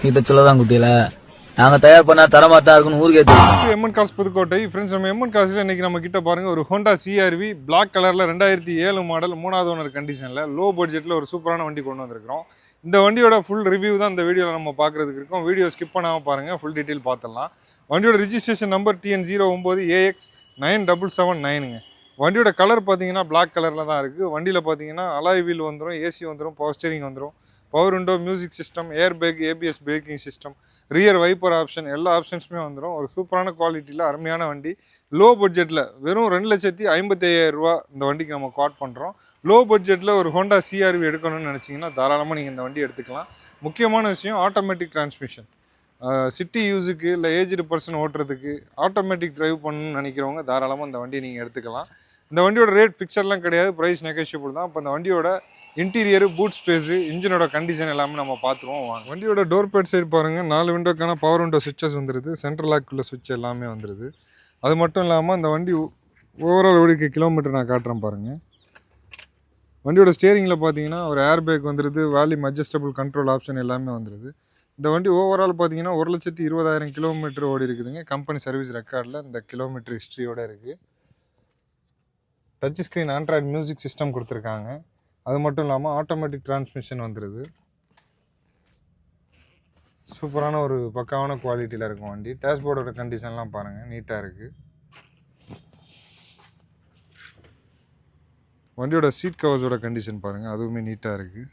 இதை சொல்லதான் குட்டியில நாங்க தயார் பண்ணா தரமா தான் இருக்குன்னு ஊருக்கே தெரியும். எம்என் கார்ஸ் புதுக்கோட்டை ஃப்ரெண்ட்ஸ், நம்ம எம்என் கார்ஸ்ல இன்னைக்கு நம்ம கிட்ட பாருங்க ஒரு ஹோண்டா சிஆர்வி பிளாக் கலர்ல 2007 மாடல் 3வது ஓனர் கண்டிஷன்ல லோ பட்ஜெட்ல ஒரு சூப்பரான வண்டி கொண்டு வந்திருக்கிறோம். இந்த வண்டியோட ஃபுல் ரிவ்யூ தான் இந்த வீடியோவில் நம்ம பார்க்கறதுக்கு இருக்கோம். வீடியோ ஸ்கிப் பண்ணாமல் பாருங்க, ஃபுல் டீட்டெயில் பார்த்துடலாம். வண்டியோட ரிஜிஸ்ட்ரேஷன் நம்பர் TN09AX9779ங்க. வண்டியோட கலர் பார்த்தீங்கன்னா பிளாக் கலரில் தான் இருக்குது. வண்டியில் பார்த்தீங்கன்னா அலாய் வீல் வந்துடும், ஏசி வந்துடும், பவர் ஸ்டேரிங் வந்துடும், power window, music system, air bag, ABS braking system, rear wiper option, எல்லா ஆப்ஷன்ஸுமே வந்துடும். ஒரு சூப்பரான குவாலிட்டியில் அருமையான வண்டி. லோ பட்ஜெட்டில் வெறும் 2,55,000 இந்த வண்டிக்கு நம்ம காட் பண்ணுறோம். லோ பட்ஜெட்டில் ஒரு ஹோண்டா சிஆர்வி எடுக்கணும்னு நினச்சிங்கன்னா தாராளமாக நீங்கள் இந்த வண்டி எடுத்துக்கலாம். முக்கியமான விஷயம் ஆட்டோமேட்டிக் டிரான்ஸ்மிஷன். சிட்டி யூஸுக்கு இல்லை ஏஜ்டு பர்சன் ஓட்டுறதுக்கு ஆட்டோமேட்டிக் டிரைவ் பண்ணணும்னு நினைக்கிறவங்க தாராளமாக இந்த வண்டியை நீங்கள் எடுத்துக்கலாம். இந்த வண்டியோட ரேட் ஃபிக்ஸர்லாம் கிடையாது, ப்ரைஸ் நெகோஷியபிள் தான். இப்போ இந்த வண்டியோட இன்டீரியர், பூட் ஸ்பேஸு, இன்ஜினோட கண்டிஷன் எல்லாமே நம்ம பார்த்துருவோம் வாங்க. வண்டியோட டோர் பேட் சைடு பாருங்கள், 4 விண்டோக்கான பவர் விண்டோ சுவிட்சஸ் வந்துடுது, சென்ட்ரல் லாக்குள்ள சுவிட்ச் எல்லாமே வந்துடுது. அது மட்டும் இல்லாமல் இந்த வண்டி ஓவரால் ஓடிக்க கிலோமீட்டர் நான் காட்டுறேன் பாருங்கள். வண்டியோட ஸ்டியரிங்கில் பார்த்தீங்கன்னா ஒரு ஏர் பேக் வந்துடுது, வால்யூம் அட்ஜஸ்டபிள் கண்ட்ரோல் ஆப்ஷன் எல்லாமே வந்துடுது. இந்த வண்டி ஓவரால் பார்த்தீங்கன்னா 1,20,000 கிலோமீட்டர் ஓடி இருக்குதுங்க. கம்பெனி சர்வீஸ் ரெக்கார்டில் இந்த கிலோமீட்டர் ஹிஸ்ட்ரியோடு இருக்குது. Touch screen Android music system கொடுத்துருக்காங்க. அது மட்டும் இல்லாமல் ஆட்டோமேட்டிக் டிரான்ஸ்மிஷன் வந்துடுது. சூப்பரான ஒரு பக்காவான குவாலிட்டியில் இருக்கும் வண்டி. டேஷ்போர்டோட கண்டிஷன்லாம் பாருங்கள், நீட்டாக இருக்குது. வண்டியோட சீட் கவர்ஸோட கண்டிஷன் பாருங்கள், அதுவுமே நீட்டாக இருக்குது.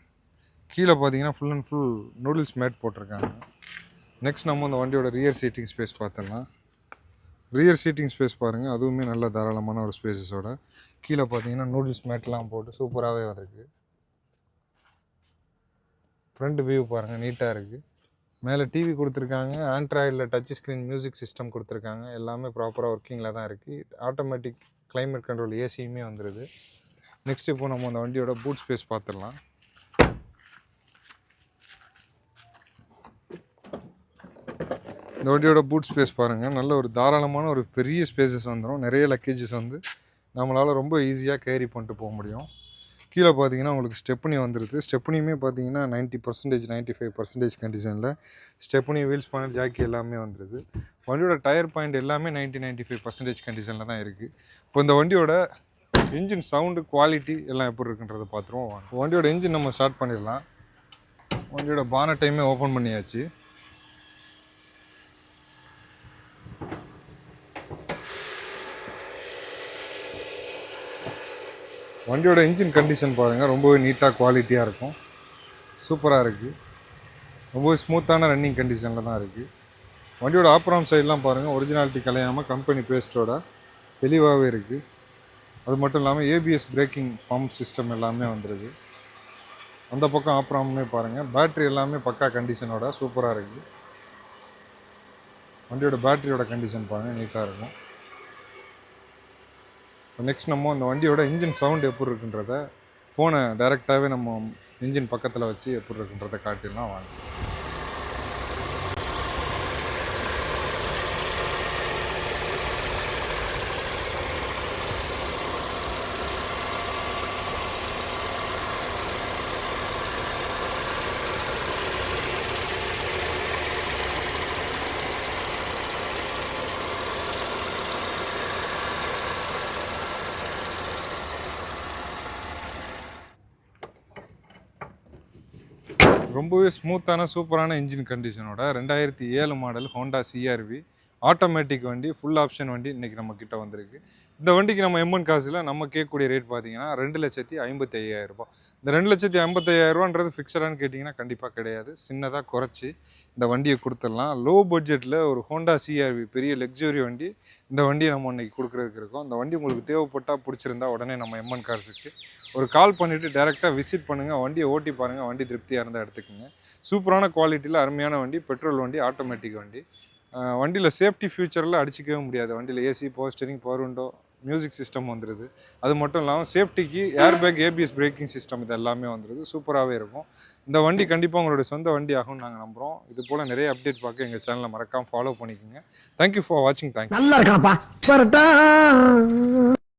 கீழே பார்த்தீங்கன்னா full and full noodles mat போட்டிருக்காங்க. நெக்ஸ்ட் நம்ம இந்த வண்டியோட ரியர் சீட்டிங் ஸ்பேஸ் பார்த்துடலாம். ரியர் சீட்டிங் ஸ்பேஸ் பாருங்கள், அதுவுமே நல்ல தாராளமான ஒரு ஸ்பேஸஸோட. கீழே பார்த்தீங்கன்னா நூடுல்ஸ் மேட்லாம் போட்டு சூப்பராகவே வந்திருக்கு. ஃப்ரண்ட் வியூ பாருங்கள், நீட்டாக இருக்குது. மேலே டிவி கொடுத்துருக்காங்க, ஆண்ட்ராய்டில் டச் ஸ்க்ரீன் மியூசிக் சிஸ்டம் கொடுத்துருக்காங்க. எல்லாமே ப்ராப்பராக ஒர்க்கிங்கில் தான் இருக்குது. ஆட்டோமேட்டிக் கிளைமேட் கண்ட்ரோல் ஏசியுமே வந்துடுது. நெக்ஸ்ட் இப்போ நம்ம அந்த வண்டியோட பூட் ஸ்பேஸ் பார்த்துடலாம். இந்த வண்டியோட பூட் ஸ்பேஸ் பாருங்கள், நல்ல ஒரு தாராளமான ஒரு பெரிய ஸ்பேசஸ் வந்துடும். நிறைய லக்கேஜஸ் வந்து நம்மளால் ரொம்ப ஈஸியாக கேரி பண்ணிட்டு போக முடியும். கீழே பார்த்தீங்கன்னா உங்களுக்கு ஸ்டெப்னி வந்துடுது. ஸ்டெப்னியுமே பார்த்தீங்கன்னா 90%, 95% கண்டிஷனில் ஸ்டெப்னி, வீல்ஸ், பானல், ஜாக்கி எல்லாமே வந்துடுது. வண்டியோட டயர் பாயிண்ட் எல்லாமே 90-95% கண்டிஷனில் தான் இருக்குது. இப்போ இந்த வண்டியோட இன்ஜின் சவுண்டு குவாலிட்டி எல்லாம் எப்படி இருக்குன்றதை பார்த்துருவோம் வாங்க. வண்டியோட இன்ஜின் நம்ம ஸ்டார்ட் பண்ணிடலாம். வண்டியோட பானட்டையுமே ஓப்பன் பண்ணியாச்சு. வண்டியோட இன்ஜின் கண்டிஷன் பாருங்கள், ரொம்பவே நீட்டாக குவாலிட்டியாக இருக்கும். சூப்பராக இருக்குது. ரொம்பவே ஸ்மூத்தான ரன்னிங் கண்டிஷனில் தான் இருக்குது. வண்டியோட ஆப்ராம் சைட்லாம் பாருங்கள், ஒரிஜினாலிட்டி கலையாமல் கம்பெனி பேஸ்ட்டோட தெளிவாகவே இருக்குது. அது மட்டும் இல்லாமல் ஏபிஎஸ் பிரேக்கிங் பம்ப் சிஸ்டம் எல்லாமே வந்துடுது. அந்த பக்கம் ஆப்ராமே பாருங்கள், பேட்ரி எல்லாமே பக்கா கண்டிஷனோட சூப்பராக இருக்குது. வண்டியோட பேட்டரியோட கண்டிஷன் பாருங்கள், நீட்டாக இருக்கும். நெக்ஸ்ட் நம்ம இந்த வண்டியோட இன்ஜின் சவுண்ட் எப்படி இருக்குன்றத ஃபோனை டைரெக்டாகவே நம்ம இன்ஜின் பக்கத்தில் வச்சு எப்படி இருக்குன்றதை காட்டிடலாம் வாங்க. ரொம்பவே ஸ்மூத்தான சூப்பரான இன்ஜின் கண்டிஷனோட 2007 மாடல் ஹோண்டா சிஆர்வி ஆட்டோமேட்டிக் வண்டி, ஃபுல் ஆப்ஷன் வண்டி இன்றைக்கி நம்ம கிட்ட வந்திருக்கு. இந்த வண்டிக்கு நம்ம எம்என் காசில் நம்ம கேட்கக்கூடிய ரேட் பார்த்தீங்கன்னா 2,55,000 ரூபாய். இந்த 2,55,000 ரூபான்றது ஃபிக்ஸடானு கேட்டிங்கன்னா கண்டிப்பாக கிடையாது. சின்னதாக குறைச்சி இந்த வண்டியை கொடுத்துடலாம். லோ பட்ஜெட்டில் ஒரு ஹோண்டா சிஆர்வி பெரிய லக்ஸுரி வண்டி, இந்த வண்டியை நம்ம இன்றைக்கி கொடுக்குறதுக்கு இருக்கோம். இந்த வண்டி உங்களுக்கு தேவைப்பட்டால் பிடிச்சிருந்தா உடனே நம்ம எம்என் கார்ஸுக்கு ஒரு கால் பண்ணிவிட்டு டேரெக்டாக விசிட் பண்ணுங்கள். வண்டியை ஓட்டி பாருங்கள், வண்டி திருப்தியாக இருந்தால் எடுத்துக்கோங்க. சூப்பரான குவாலிட்டியில் அருமையான வண்டி, பெட்ரோல் வண்டி, ஆட்டோமேட்டிக் வண்டி. வண்டியில் சேஃப்டி ஃபியூச்சரில் அடிச்சிக்கவே முடியாது. வண்டியில் AC, power steering, power window, music system வந்துடுது. அது மட்டும் இல்லாமல் சேஃப்டிக்கு air bag, ABS braking system இது எல்லாமே வந்துடுது. சூப்பராகவே இருக்கும். இந்த வண்டி கண்டிப்பாக உங்களுடைய சொந்த வண்டி ஆகும்னு நாங்கள் நம்புகிறோம். இது போல் நிறைய அப்டேட் பார்க்க எங்கள் சேனலை மறக்காமல் ஃபாலோ பண்ணிக்கோங்க. தேங்க்யூ ஃபார் வாட்சிங். தேங்க்யூ. நல்லா இருக்காப்பா.